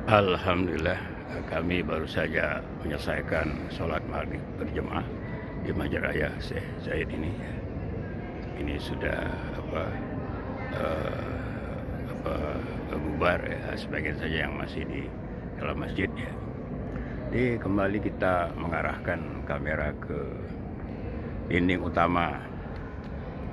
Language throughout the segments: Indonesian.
Alhamdulillah, kami baru saja menyelesaikan sholat maghrib berjemaah di Masjid Raya Syekh Zayed ini. Ini sudah eh, bubar ya, sebagian saja yang masih di dalam masjid ya. Jadi kembali kita mengarahkan kamera ke dinding utama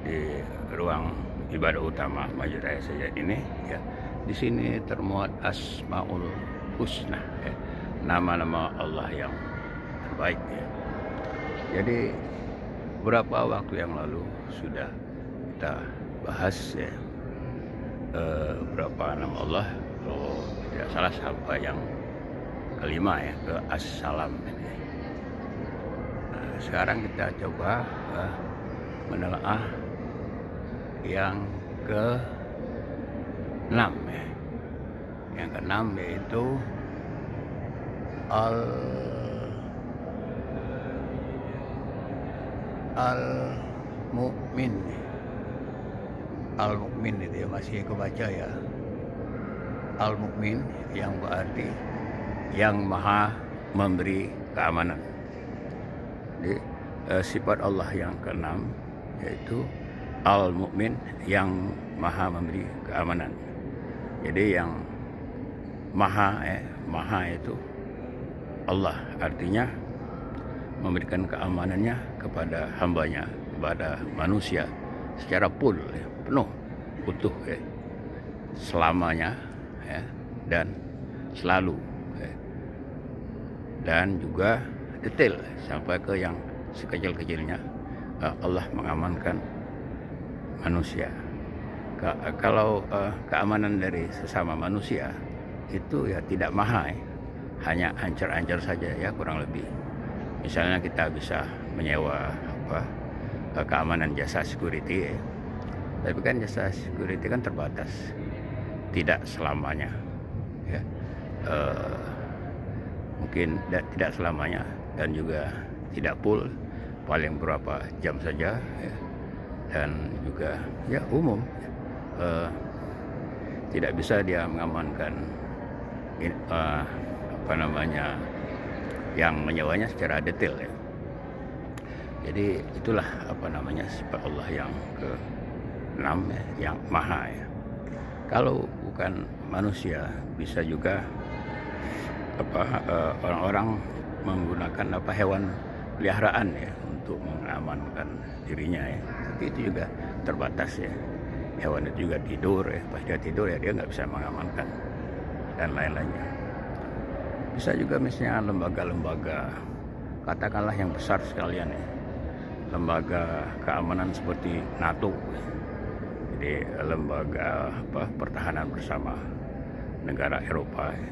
di ruang ibadah utama Masjid Raya Syekh ini ya. Di sini termuat Asmaul Husna ya, nama-nama Allah yang terbaik ya. Jadi beberapa waktu yang lalu sudah kita bahas ya, beberapa nama Allah, kalau tidak salah sampai yang kelima ya, ke As-Salam ini. Nah, sekarang kita coba menelaah yang ke-6 ya. Yang ke-6 yaitu Al-Mu'min. Al-Mu'min itu ya, masih kebaca ya. Al-Mu'min yang berarti yang maha memberi keamanan. Jadi sifat Allah yang ke-6 yaitu Al-Mu'min yang maha memberi keamanan. Jadi yang maha itu Allah, artinya memberikan keamanannya kepada hambanya, kepada manusia secara full ya, penuh, utuh ya, selamanya ya, dan selalu ya, dan juga detail sampai ke yang sekecil-kecilnya. Allah mengamankan manusia. Kalau keamanan dari sesama manusia itu ya tidak maha ya, hanya ancar-ancar saja ya, kurang lebih. Misalnya kita bisa menyewa keamanan jasa security ya. Tapi kan jasa security kan terbatas, tidak selamanya ya. Mungkin tidak selamanya dan juga tidak full, paling berapa jam saja ya. Dan juga ya umum tidak bisa dia mengamankan yang menyewanya secara detail ya. Jadi itulah sifat Allah yang ke-6 ya, yang maha ya. Kalau bukan manusia, bisa juga orang-orang menggunakan hewan peliharaan ya untuk mengamankan dirinya ya. Tapi itu juga terbatas ya. Hewan itu juga tidur ya, pas dia tidur ya dia nggak bisa mengamankan dan lain-lainnya. Bisa juga misalnya lembaga-lembaga, katakanlah yang besar sekalian ya, lembaga keamanan seperti NATO, jadi lembaga pertahanan bersama negara Eropa ya.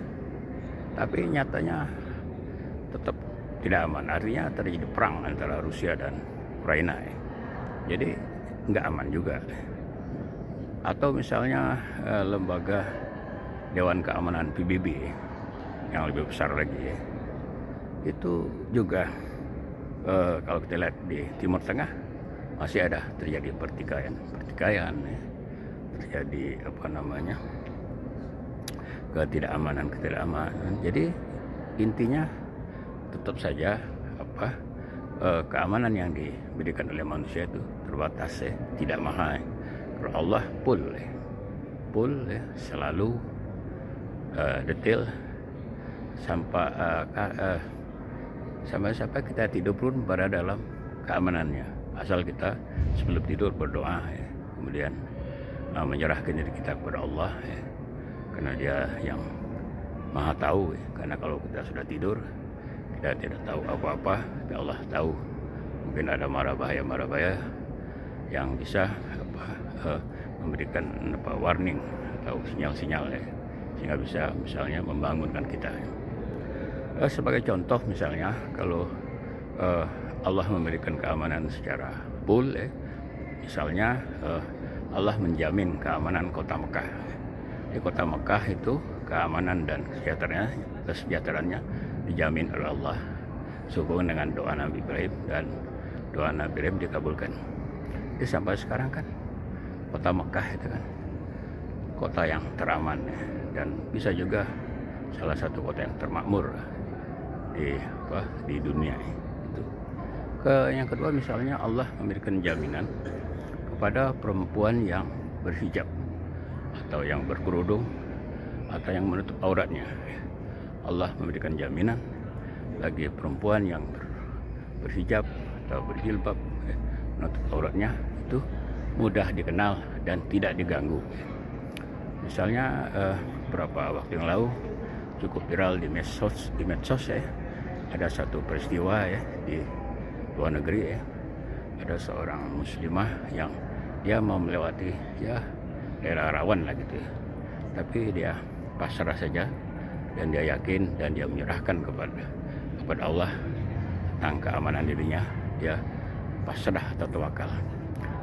Tapi nyatanya tetap tidak aman, artinya terjadi perang antara Rusia dan Ukraina ya. Jadi nggak aman juga. Atau misalnya lembaga Dewan Keamanan PBB yang lebih besar lagi ya. Itu juga kalau kita lihat di Timur Tengah masih ada terjadi pertikaian ya. Terjadi ketidakamanan. Jadi intinya tetap saja keamanan yang diberikan oleh manusia itu terbatas ya, tidak maha ya. Kalau Allah full ya, selalu detail sampai kita tidur pun berada dalam keamanannya, asal kita sebelum tidur berdoa ya, kemudian menyerahkan diri kita kepada Allah ya, karena Dia yang maha tahu ya. Karena kalau kita sudah tidur kita tidak tahu apa-apa, tapi Allah tahu. Mungkin ada mara bahaya yang bisa memberikan warning atau sinyal-sinyal ya, sehingga bisa misalnya membangunkan kita. Sebagai contoh misalnya kalau Allah memberikan keamanan secara full ya, misalnya Allah menjamin keamanan kota Mekah. Di kota Mekah itu keamanan dan kesejahteraannya dijamin oleh Allah sehubungan dengan doa Nabi Ibrahim, dan doa Nabi Ibrahim dikabulkan. Jadi sampai sekarang kan kota Mekah itu kan kota yang teraman ya. Dan bisa juga salah satu kota yang termakmur di dunia itu. Yang kedua, misalnya Allah memberikan jaminan kepada perempuan yang berhijab atau yang berkerudung atau yang menutup auratnya. Allah memberikan jaminan bagi perempuan yang berhijab atau berjilbab, menutup auratnya, itu mudah dikenal dan tidak diganggu. Misalnya beberapa waktu yang lalu cukup viral di medsos ya, ada satu peristiwa ya di luar negeri ya, ada seorang muslimah yang dia mau melewati ya daerah rawan lah gitu ya, tapi dia pasrah saja dan dia yakin dan dia menyerahkan kepada Allah tentang keamanan dirinya. Dia pasrah atau tawakal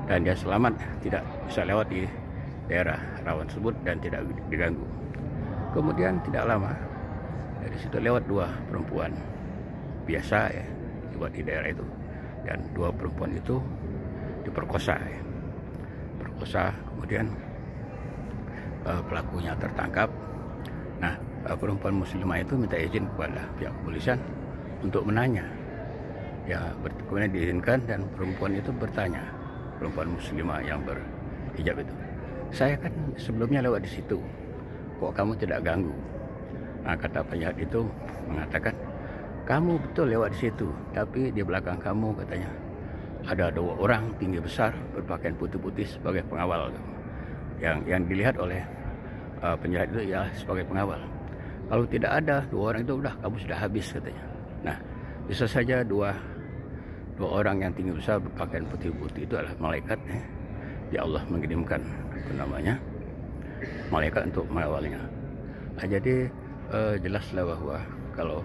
dan dia selamat, tidak bisa lewat di daerah rawan tersebut dan tidak diganggu. Kemudian tidak lama dari situ lewat dua perempuan biasa ya, lewat di daerah itu, dan dua perempuan itu diperkosa ya. Kemudian pelakunya tertangkap. Nah, perempuan muslimah itu minta izin kepada pihak kepolisian untuk menanya ya, kemudian diizinkan dan perempuan itu bertanya, perempuan muslimah yang berhijab itu, saya kan sebelumnya lewat di situ, kok kamu tidak ganggu? Nah, kata penjahat itu mengatakan, kamu betul lewat di situ, tapi di belakang kamu katanya ada dua orang tinggi besar berpakaian putih-putih sebagai pengawal. Yang dilihat oleh penjahat itu ya sebagai pengawal. Kalau tidak ada dua orang itu, udah kamu sudah habis katanya. Nah, bisa saja dua orang yang tinggi besar berpakaian putih-putih itu adalah malaikat ya. Ya Allah mengirimkan malaikat untuk mengawalnya. Nah, jadi jelaslah bahwa kalau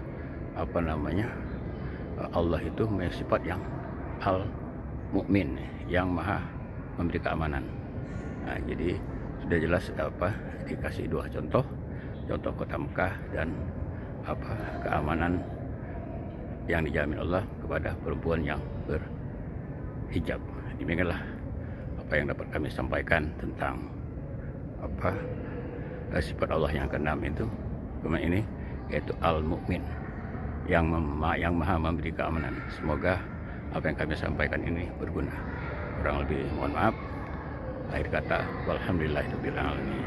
Allah itu memiliki sifat yang al-mu'min, yang maha memberi keamanan. Nah, jadi sudah jelas dikasih dua contoh kota Mekah dan keamanan yang dijamin Allah kepada perempuan yang berhijab. Demikianlah apa yang dapat kami sampaikan tentang sifat Allah yang keenam itu ini, yaitu al-mu'min, yang maha memberi keamanan. Semoga apa yang kami sampaikan ini berguna. Kurang lebih mohon maaf. Akhir kata, walhamdulillahirabbil alamin.